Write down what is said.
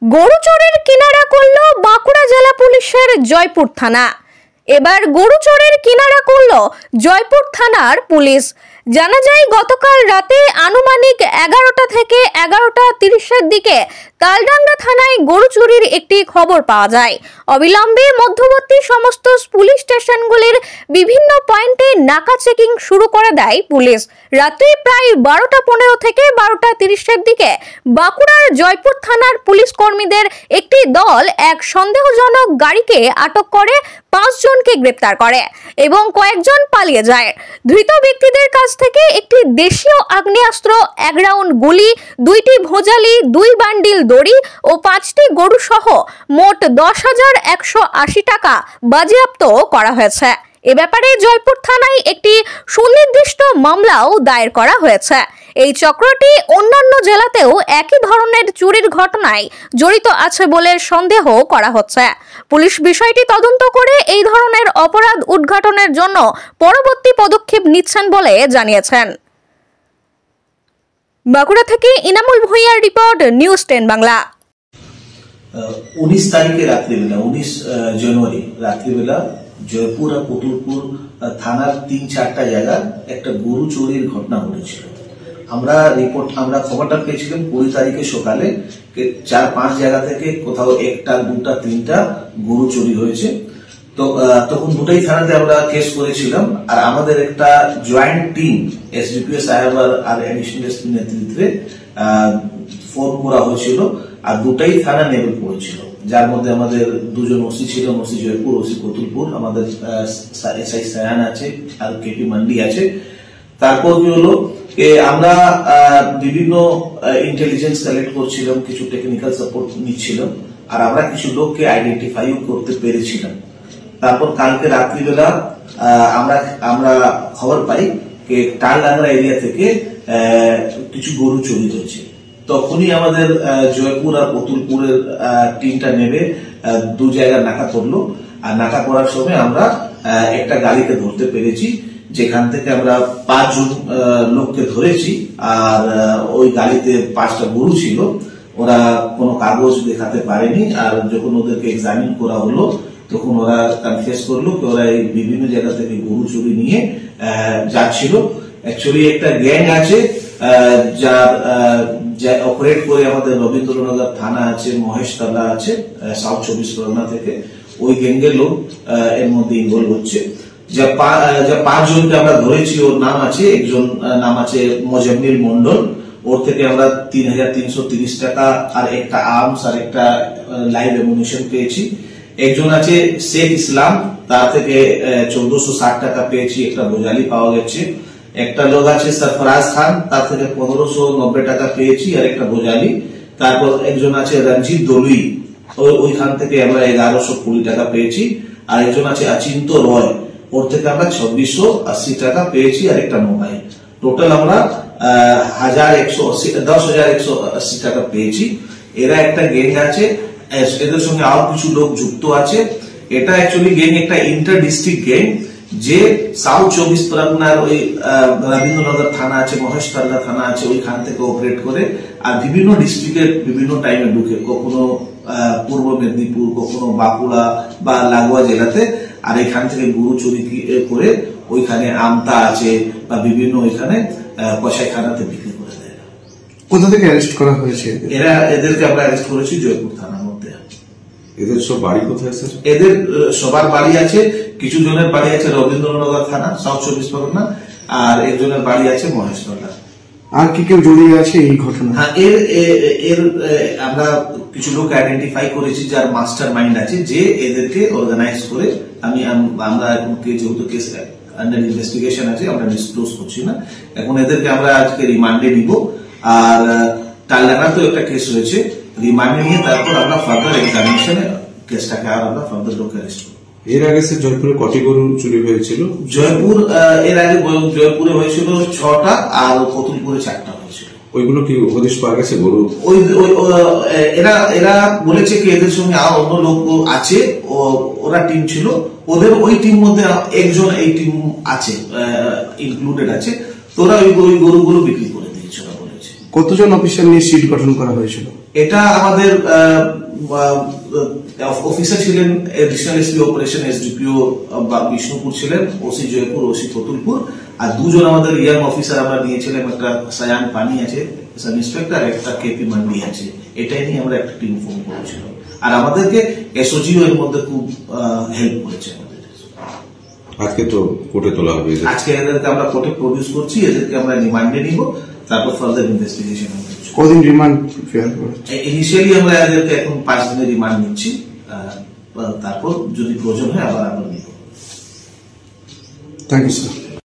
গরু চোরের কিনারা করল বাঁকুড়া জেলা পুলিশের জয়পুর থানা। এবার গরু চোরের কিনারা করল জয়পুর থানার পুলিশ। জানা যায় গতকাল রাতে আনুমানিক 11টা থেকে 11:30-এর দিকে তালডাংরা থানায় গরু চুরির একটি খবর পাওয়া যায়। অবিলম্বে মধ্যবর্তী সমস্ত পুলিশ স্টেশনগুলির বিভিন্ন পয়েন্টে নাকা চেকিং শুরু করে দেয় পুলিশ। রাতে প্রায় 12:15 থেকে 12:30-এর দিকে বাঁকুড়ার জয়পুর থানার পুলিশ কর্মীদের একটি দল এক সন্দেহজনক গাড়িকে আটক করে 5 জনকে গ্রেপ্তার করে এবং কয়েকজন পালিয়ে যায়। ধৃত ব্যক্তিদের কাছ থেকে একটি দেশীয় আগ্নেয়াস্ত্র, 1 রাউন্ড গুলি, 2টি ভোজালি, 2 বান্ডিল দড়ি ও 5টি গরু সহ মোট 10,180 টাকা বাজেয়াপ্ত করা হয়েছে। এ ব্যাপারে জয়পুর থানায় একটি সুনির্দিষ্ট মামলাও দায়ের করা হয়েছে। এই চক্রটি অন্যান্য জেলাতেও একই ধরনের চুরির ঘটনায় জড়িত আছে বলে সন্দেহ করা হচ্ছে। পুলিশ বিষয়টি তদন্ত করে এই ধরনের অপরাধ উদ্ঘাটনের জন্য পরবর্তী পদক্ষেপ নিচ্ছেন বলে জানিয়েছেন। বাঁকুড়া থেকে ইনামুল ভুঁইয়ার রিপোর্ট, নিউজ 10 বাংলা। 19 তারিখে রাত্রিবেলা 19 জানুয়ারি রাত্রিবেলা জয়পুর আর পুতুলপুর থানার 3-4টা জায়গায় একটা গরু চুরির ঘটনা ঘটেছিল। আমরা খবরটা পেয়েছিলাম 20 তারিখে সকালে 4-5 জায়গা থেকে কোথাও 1টা, 2টা, 3টা গরু চুরি হয়েছে। তো তখন দুটাই থানাতে আমরা কেস করেছিলাম। আর আমাদের একটা জয়েন্ট টিম এসডিপিও সাহেব আর অ্যাডিশনাল এসপি নেতৃত্বে ফোন করা হয়েছিল আর দুটাই থানা নেমে পড়েছিল, যার মধ্যে আমাদের 2 জন ওসি ছিল, ওসি জয়পুর, ওসি পুতুলপুর, আমাদের এসআই সায়ান আছে আর কেপি মান্ডি আছে। তারপর কি হলো, আমরা বিভিন্ন ইন্টেলিজেন্স কালেক্ট করছিলাম, কিছু টেকনিক্যাল সাপোর্ট নিচ্ছিলাম আর আমরা কিছু লোককে আইডেন্টিফাই করতে পেরেছিলাম। তারপর কালকে রাত্রিবেলা আমরা খবর পাই যে তালডাংরা এরিয়া থেকে কিছু গরু চুরি হয়েছে। তখনই আমাদের জয়পুর আর পুতুলপুরের টিমটা নেমে 2 জায়গায় নাকা করলো। আর নাকা করার সময় আমরা একটা গাড়িকে ধরতে পেরেছি, যেখান থেকে আমরা 5 জন লোককে ধরেছি। আর ওই গাড়িতে 5টা গরু ছিল, ওরা কোনো কাগজ দেখাতে পারেনি। আর যখন ওদেরকে এক্সামিন করা হলো তখন ওরা কনফেস করলো যে ওরা এই বিভিন্ন জায়গা থেকে গরু চুরি নিয়ে যাচ্ছিল। অ্যাকচুয়ালি একটা গ্যাং আছে যা অপারেট করে আমাদের রবীন্দ্রনগর থানা আছে, মহেশতলা আছে, সাউথ 24 পরগনা থেকে ওই গ্যাংয়ের লোক এর মধ্যে ইনভলভ হচ্ছে। যা 5 জনকে আমরা ধরেছি, ওর নাম আছে, একজন নাম আছে মোজাম্মিল মন্ডল, ওর থেকে আমরা 3,330 টাকা আর একটা আর্মস আর একটা লাইভ অ্যামুনিশন পেয়েছি। একজন আছে শেখ ইসলাম, তার থেকে 1,460 টাকা পেয়েছি, একটা ভোজালি পাওয়া গেছে। একটা লোক আছে সরফরাজ খান, তার থেকে 1,590 টাকা পেয়েছি আর একটা ভোজালি। তারপর একজন আছে রঞ্জিত দলুই, ওইখান থেকে আমরা 1,120 টাকা পেয়েছি। আর একজন আছে অচিন্ত রয়, ওর থেকে আমরা 2,680 টাকা পেয়েছি আর একটা মোবাইল। টোটাল আমরা 10,180 টাকা পেয়েছি। এরা একটা গ্যাং আছে, এদের সঙ্গে আরো কিছু লোক যুক্ত আছে। এটা অ্যাকচুয়ালি গ্যাং একটা ইন্টার ডিস্ট্রিক্ট গ্যাং, যে সাউথ 24 পরগনার ওই রবীন্দ্রনগর থানা আছে, মহেশতলা থানা আছে, ওইখান থেকে অপারেট করে আর বিভিন্ন ডিস্ট্রিক্টের বিভিন্ন টাইমে ঢুকে, কখনো পূর্ব মেদিনীপুর, কখনো বাঁকুড়া বা লাগোয়া জেলাতে। আর এখান থেকে গরু চুরি করে ওইখানে আমতা আছে বা বিভিন্ন ওইখানে কসাইখানাতে বিক্রি করে দেয়। কোথা থেকে অ্যারেস্ট করা হয়েছে? এদেরকে আমরা অ্যারেস্ট করেছি জয়পুর থানার মধ্যে। এদের সব বাড়ি কোথায় স্যার? এদের সবার বাড়ি আছে, কিছু জনের বাড়ি আছে রবীন্দ্রনগর থানা, সাউথ 24 পরগনা, আর একজনের বাড়ি আছে মহেশতলা। আর কি কেউ জড়িয়ে আছে এই ঘটনা? হ্যাঁ, এর আমরা কিছু লোক আইডেন্টিফাই করেছি যার মাস্টার মাইন্ড আছে, যে এদেরকে অর্গানাইজ করে। আমরা এখন যেহেতু কেস আন্ডার ইনভেস্টিগেশন আছে, আমরা ডিসক্লোজ করছি না। এখন এদেরকে আমরা আজকে রিমান্ডে নিব। আর তালডাংরা তো একটা কেস হয়েছে, রিমান্ডে নিয়ে তারপর আমরা ফার্দার এক্সামিনেশনে কেসটাকে আর আমরা ফার্দার লোক অ্যারেস্ট করব। এর আগে স্যার জয়পুরে কটি গরু চুরি হয়েছিল? এর আগে জয়পুরে হয়েছিল 6টা আর পুতুলপুরে 4টা হয়েছিল। ওইগুলো কি হদিশ পাওয়া গেছে গরু? এরা বলেছে কি এদের সঙ্গে আর অন্য লোক আছে, ওরা টিম ছিল, ওদের ওই টিম মধ্যে একজন এই টিম আছে, ইনক্লুডেড আছে। তোরা ওই গরুগুলো বিক্রি করে দিয়েছে, ওরা বলেছে। কতজন অফিসার নিয়ে সিট গঠন করা হয়েছিল? এটা আমাদের অফিসার ছিলেন additional SP operation SDPO Bishnupur ছিলেন, ওসি জয়পুর, ওসি কতুলপুর, আর দুজন আমাদের ইয়াং অফিসার আমরা নিয়েছিলাম, একটা সায়ান পানি আছে সাব ইন্সপেক্টর, একটা কেপি মান্ডি আছে। এটাই নিয়ে আমরা একটা টিম ফর্ম করেছিলাম, আর আমাদেরকে এসওজিও এর মধ্যে খুব হেল্প করেছে আমাদের। আজকে তো কোর্টে তোলা হবে। আজকে এদেরকে আমরা কোর্টে প্রডিউস করছি, এদেরকে আমরা রিমান্ডে নিব, তারপর ফার্দার ইনভেস্টিগেশন হবে। কদিন রিমান্ড ফেয়ার করেছে? ইনিশিয়ালি আমরা এদেরকে এখন 5 দিনের রিমান্ড নিচ্ছি, তারপর যদি প্রয়োজন হয় আবার আমরা নিব। Thank you sir.